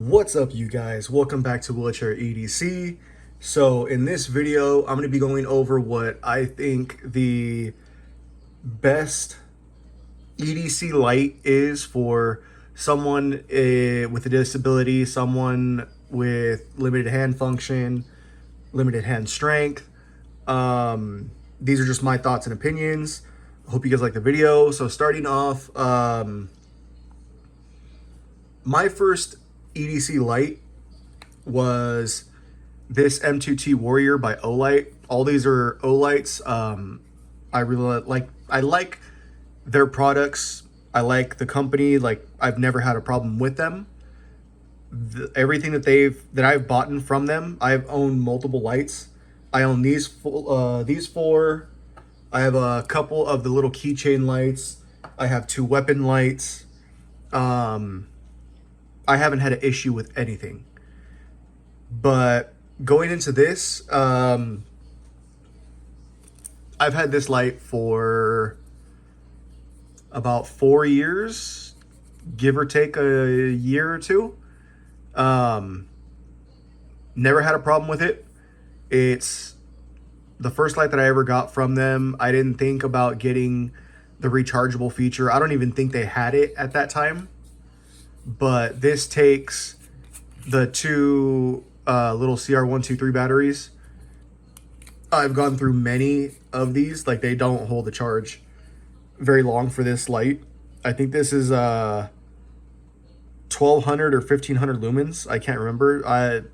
What's up, you guys? Welcome back to Wheelchair EDC. So in this video, I'm going to be going over what I think the best EDC light is for someone with a disability, someone with limited hand function, limited hand strength. These are just my thoughts and opinions. I hope you guys like the video. So starting off, my first EDC light was this M2T Warrior by Olight. All these are Olights. I really like their products. I like the company. Like, I've never had a problem with them. Everything that I've bought from them, I've owned multiple lights. I own these four. I have a couple of the little keychain lights. I have two weapon lights. I haven't had an issue with anything. But going into this, I've had this light for about 4 years, give or take a year or two. Never had a problem with it. It's the first light that I ever got from them. I didn't think about getting the rechargeable feature. I don't even think they had it at that time. But this takes the two little CR123 batteries. I've gone through many of these. Like, they don't hold the charge very long for this light. I think this is 1200 or 1500 lumens. I can't remember.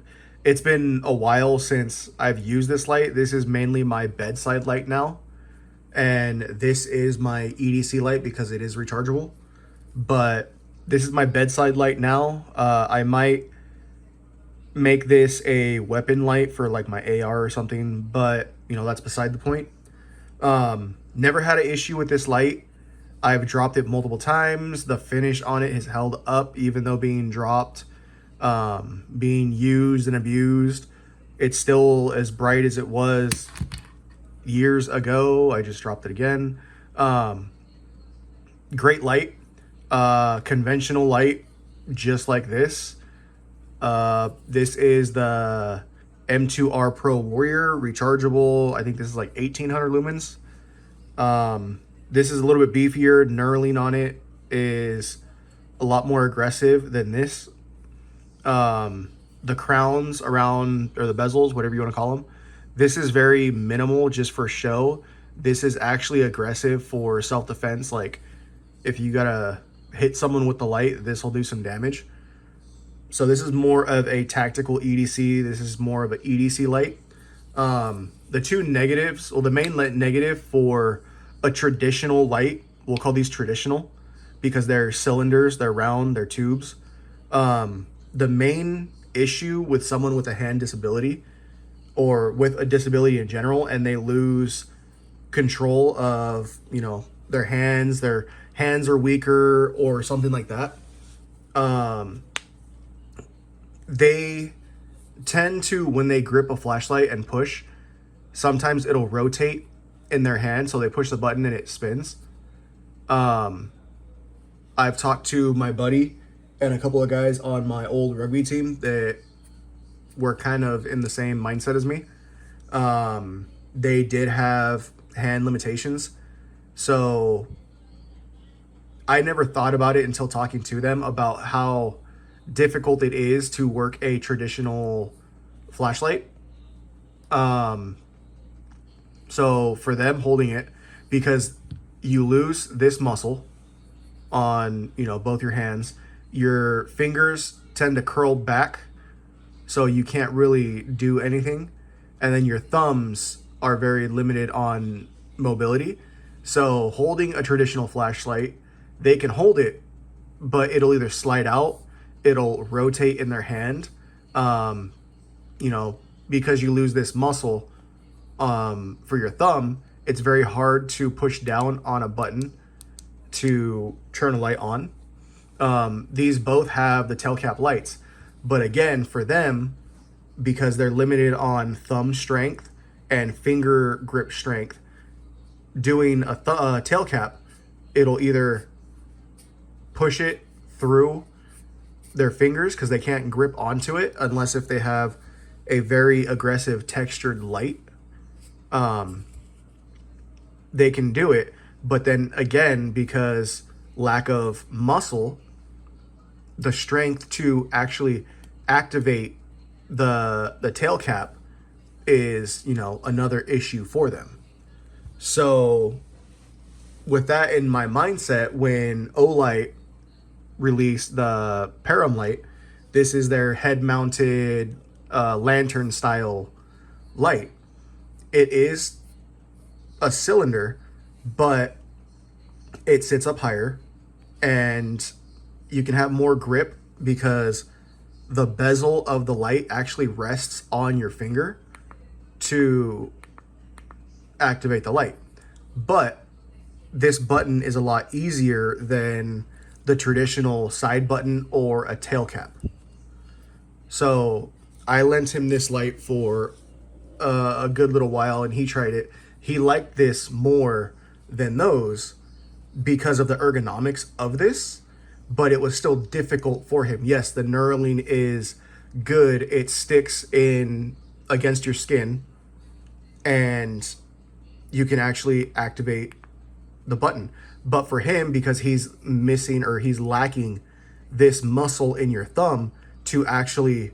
It's been a while since I've used this light. This is mainly my bedside light now. And this is my EDC light because it is rechargeable. But this is my bedside light now. I might make this a weapon light for like my AR or something, but you know, that's beside the point. Never had an issue with this light. I've dropped it multiple times. The finish on it has held up even though being dropped, being used and abused. It's still as bright as it was years ago. I just dropped it again. Great light. Conventional light, just like this. This is the M2R Pro Warrior rechargeable. I think this is like 1800 lumens. This is a little bit beefier. Knurling on it is a lot more aggressive than this. The crowns around, or the bezels, whatever you want to call them, this is very minimal, just for show. This is actually aggressive for self-defense. Like, if you gotta hit someone with the light, this will do some damage. So this is more of a tactical EDC. This is more of an EDC light. The two negatives, well, the main negative for a traditional light, we'll call these traditional because they're cylinders, they're round, they're tubes. The main issue with someone with a hand disability or with a disability in general, and they lose control of, you know, their hands are weaker or something like that. They tend to, when they grip a flashlight and push, sometimes it'll rotate in their hand. So they push the button and it spins. I've talked to my buddy and a couple of guys on my old rugby team that were kind of in the same mindset as me. They did have hand limitations. So I never thought about it until talking to them about how difficult it is to work a traditional flashlight. So for them holding it, because you lose this muscle on, you know, both your hands, your fingers tend to curl back, so you can't really do anything. And then your thumbs are very limited on mobility. So holding a traditional flashlight, they can hold it, but it'll either slide out, it'll rotate in their hand, you know, because you lose this muscle for your thumb. It's very hard to push down on a button to turn a light on. These both have the tail cap lights, but again, for them, because they're limited on thumb strength and finger grip strength, doing a tail cap, it'll either push it through their fingers because they can't grip onto it unless if they have a very aggressive textured light. They can do it, but then again, because lack of muscle, the strength to actually activate the tail cap is, you know, another issue for them. So with that in my mindset, when Olight released the Param light, this is their head mounted lantern style light. It is a cylinder, but it sits up higher and you can have more grip because the bezel of the light actually rests on your finger to activate the light. But this button is a lot easier than the traditional side button or a tail cap. So I lent him this light for a good little while and he tried it. He liked this more than those because of the ergonomics of this, but it was still difficult for him. Yes, the knurling is good. It sticks in against your skin and you can actually activate the button. But for him, because he's missing or he's lacking this muscle in your thumb to actually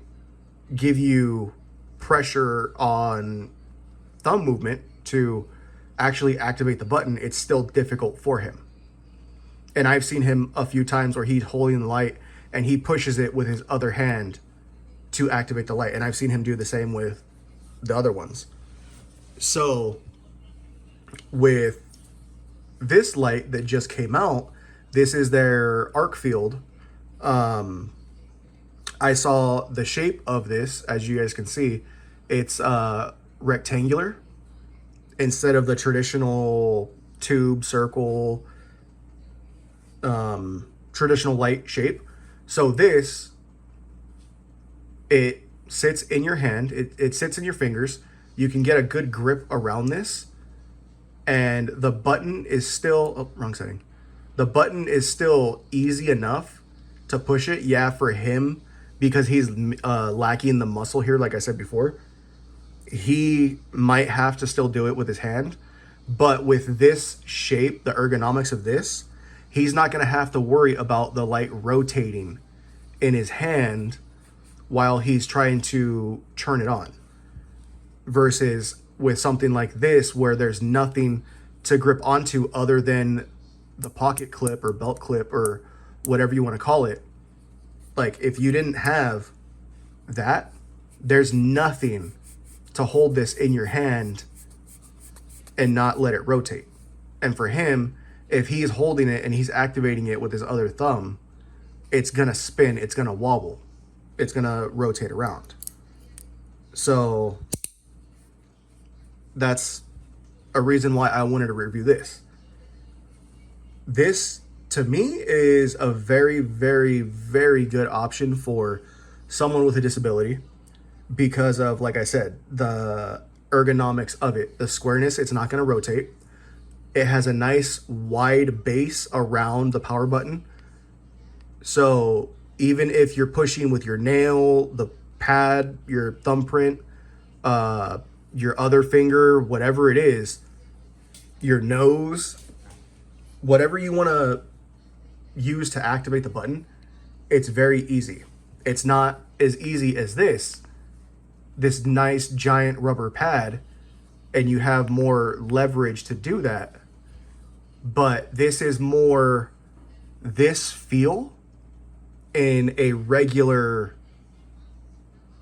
give you pressure on thumb movement to actually activate the button, it's still difficult for him. And I've seen him a few times where he's holding the light and he pushes it with his other hand to activate the light. And I've seen him do the same with the other ones. So with this light that just came out, this is their Arkfeld. I saw the shape of this, as you guys can see, it's rectangular instead of the traditional tube, circle, traditional light shape. So this, it sits in your hand, it sits in your fingers. You can get a good grip around this. And the button is still, oh, wrong setting. The button is still easy enough to push it. Yeah, for him, because he's lacking the muscle here, like I said before, he might have to still do it with his hand. But with this shape, the ergonomics of this, he's not going to have to worry about the light rotating in his hand while he's trying to turn it on. Versus with something like this where there's nothing to grip onto other than the pocket clip or belt clip or whatever you want to call it. Like if you didn't have that, there's nothing to hold this in your hand and not let it rotate. And for him, if he's holding it and he's activating it with his other thumb, it's gonna spin, it's gonna wobble, it's gonna rotate around. So that's a reason why I wanted to review this. This, to me, is a very, very, very good option for someone with a disability because of, like I said, the ergonomics of it. The squareness, it's not going to rotate. It has a nice wide base around the power button. So even if you're pushing with your nail, the pad, your thumbprint, your other finger, whatever it is, your nose, whatever you want to use to activate the button, it's very easy. It's not as easy as this nice giant rubber pad, and you have more leverage to do that. But this is more this feel in a regular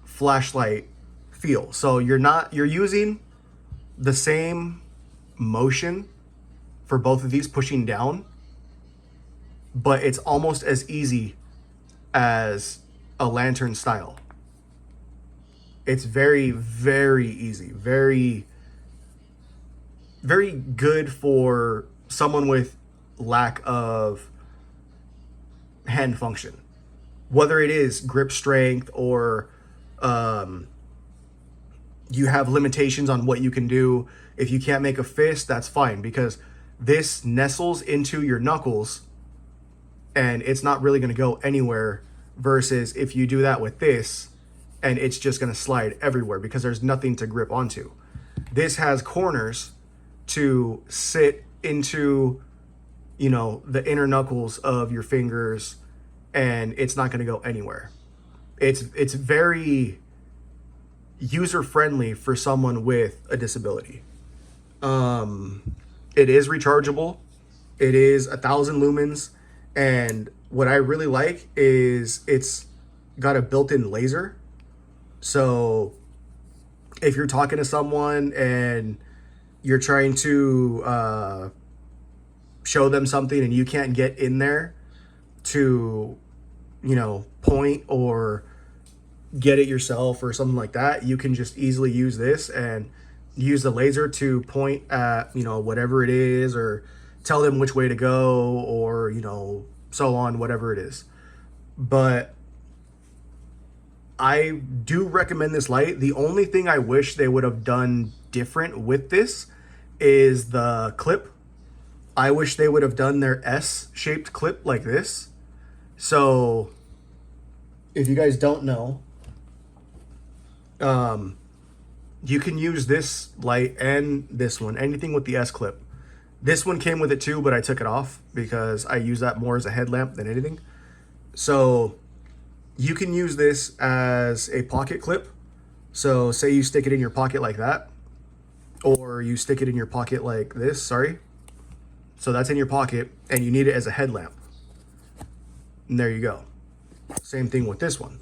flashlight feel. So you're using the same motion for both of these pushing down, but it's almost as easy as a lantern style. It's very, very easy, very, very good for someone with lack of hand function, whether it is grip strength or you have limitations on what you can do. If you can't make a fist, that's fine, because this nestles into your knuckles and it's not really going to go anywhere versus if you do that with this and it's just going to slide everywhere because there's nothing to grip onto. This has corners to sit into, you know, the inner knuckles of your fingers, and it's not going to go anywhere. It's very user friendly for someone with a disability. It is rechargeable. It is 1,000 lumens, and what I really like is it's got a built-in laser. So if you're talking to someone and you're trying to show them something and you can't get in there to, you know, point or get it yourself or something like that, you can just easily use this and use the laser to point at, you know, whatever it is, or tell them which way to go, or, you know, so on, whatever it is. But I do recommend this light. The only thing I wish they would have done different with this is the clip. I wish they would have done their S-shaped clip like this. So if you guys don't know, you can use this light and this one, anything with the S clip. This one came with it too, but I took it off because I use that more as a headlamp than anything. So you can use this as a pocket clip. So say you stick it in your pocket like that, or you stick it in your pocket like this, sorry. So that's in your pocket and you need it as a headlamp. And there you go. Same thing with this one,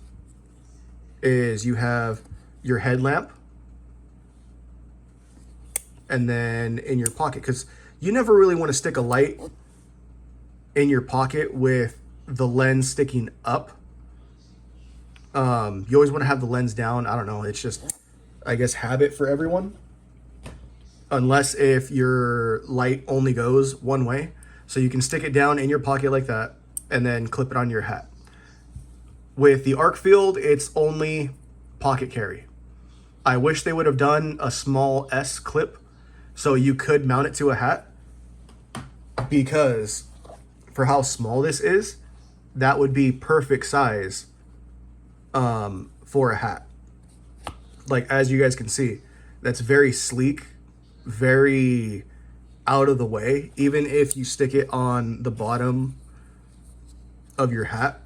is you have your headlamp and then in your pocket, because you never really want to stick a light in your pocket with the lens sticking up. You always want to have the lens down. I don't know, it's just, I guess, habit for everyone, unless if your light only goes one way. So you can stick it down in your pocket like that and then clip it on your hat. With the Arkfeld, it's only pocket carry. I wish they would have done a small S clip so you could mount it to a hat, because for how small this is, that would be perfect size for a hat. Like, as you guys can see, that's very sleek, very out of the way. Even if you stick it on the bottom of your hat,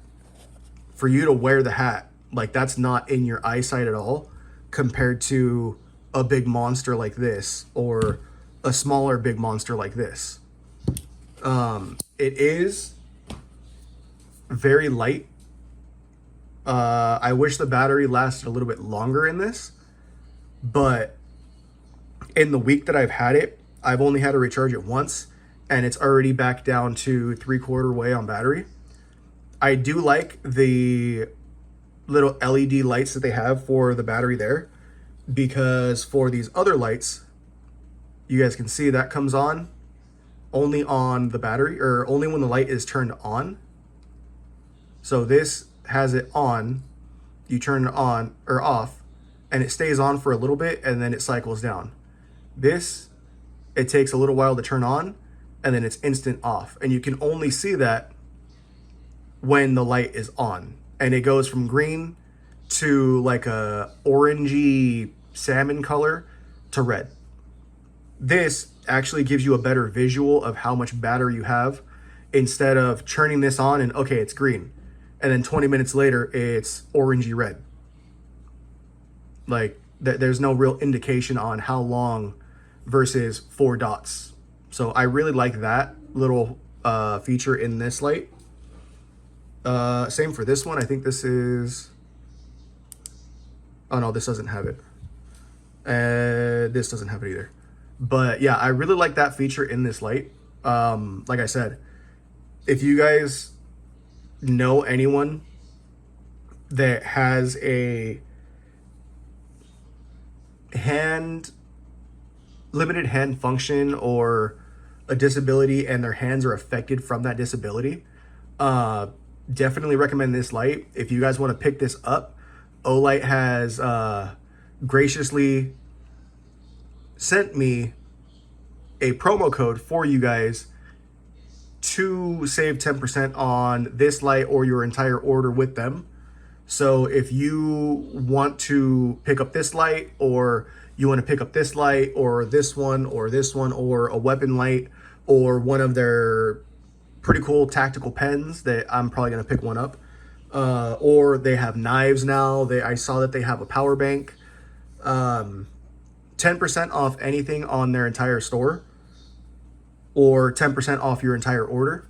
for you to wear the hat, like, that's not in your eyesight at all compared to a big monster like this or a smaller big monster like this. It is very light. I wish the battery lasted a little bit longer in this, but in the week that I've had it, I've only had to recharge it once, and it's already back down to 3/4 way on battery. I do like the little LED lights that they have for the battery there, because for these other lights, you guys can see that comes on only on the battery, or only when the light is turned on. So this has it on, you turn it on or off, and it stays on for a little bit and then it cycles down. This, it takes a little while to turn on and then it's instant off, and you can only see that when the light is on, and it goes from green to like a orangey salmon color to red. This actually gives you a better visual of how much battery you have, instead of turning this on and okay, it's green, and then 20 minutes later it's orangey red. Like, there's no real indication on how long versus 4 dots. So I really like that little feature in this light. Same for this one. I think this is, oh no, this doesn't have it. This doesn't have it either. But yeah, I really like that feature in this light. Like I said, if you guys know anyone that has a limited hand function or a disability and their hands are affected from that disability, definitely recommend this light. If you guys want to pick this up, Olight has graciously sent me a promo code for you guys to save 10% on this light or your entire order with them. So if you want to pick up this light, or you want to pick up this light or this one or this one, or a weapon light, or one of their pretty cool tactical pens that I'm probably going to pick one up, or they have knives now. I saw that they have a power bank. 10% off anything on their entire store, or 10% off your entire order.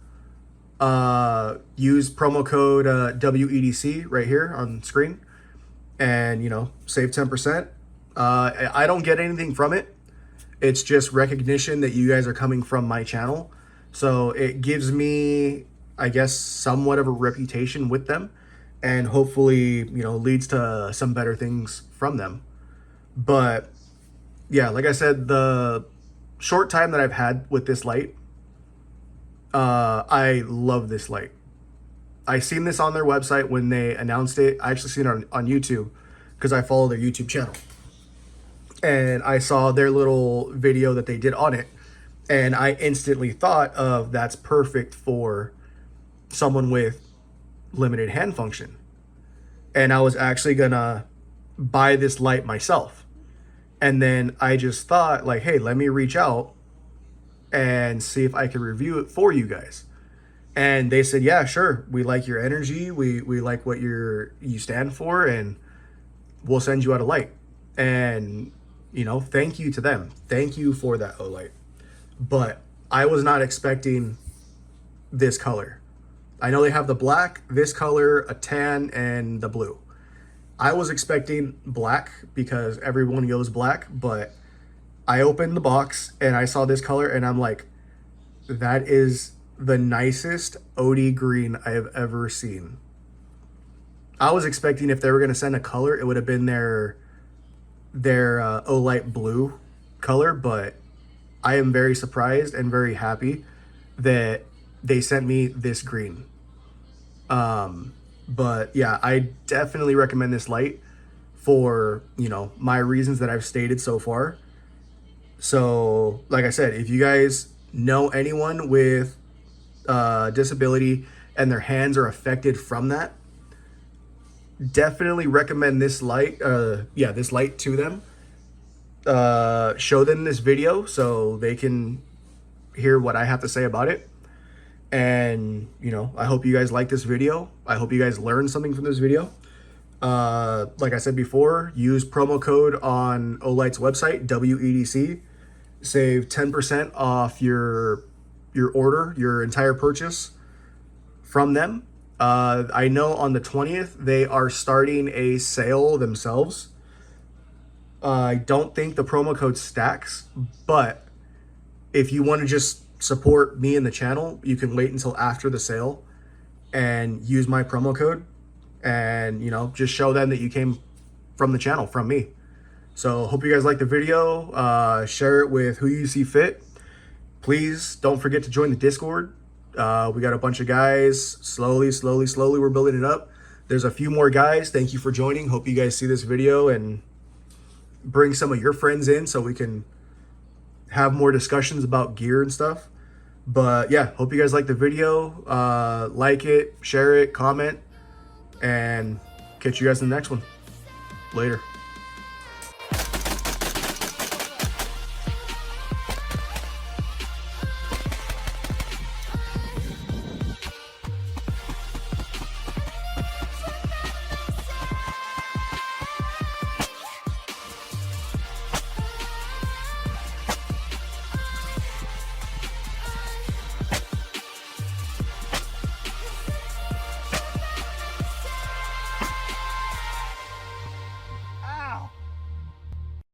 Use promo code WEDC right here on screen, and you know, save 10%. I don't get anything from it. It's just recognition that you guys are coming from my channel. So it gives me, I guess, somewhat of a reputation with them, and hopefully, you know, leads to some better things from them. But yeah, like I said, the short time that I've had with this light, I love this light. I seen this on their website when they announced it. I actually seen it on YouTube because I follow their YouTube channel. And I saw their little video that they did on it. And I instantly thought of, that's perfect for someone with limited hand function. And I was actually gonna buy this light myself. And then I just thought, like, hey, let me reach out and see if I can review it for you guys. And they said, yeah, sure. We like your energy. We like what you stand for, and we'll send you out a light. And, you know, thank you to them. Thank you for that, Olight. But I was not expecting this color. I know they have the black, this color, a tan, and the blue. I was expecting black because everyone goes black, but I opened the box and I saw this color and I'm like, that is the nicest OD green I have ever seen. I was expecting if they were going to send a color, it would have been their Olight blue color, but I am very surprised and very happy that they sent me this green. But yeah, I definitely recommend this light for, you know, my reasons that I've stated so far. So like I said, if you guys know anyone with disability and their hands are affected from that, definitely recommend this light. This light to them. Show them this video so they can hear what I have to say about it. And, you know, I hope you guys like this video. I hope you guys learned something from this video. Like I said before, use promo code on Olight's website, WEDC. Save 10% off your order, your entire purchase from them. I know on the 20th, they are starting a sale themselves. I don't think the promo code stacks, but if you want to just support me and the channel, you can wait until after the sale and use my promo code, and, you know, just show them that you came from the channel, from me. So hope you guys like the video. Share it with who you see fit. Please don't forget to join the Discord. We got a bunch of guys. Slowly we're building it up. There's a few more guys. Thank you for joining. Hope you guys see this video and bring some of your friends in so we can have more discussions about gear and stuff. But yeah, hope you guys like the video. Like it, share it, comment, and catch you guys in the next one. Later.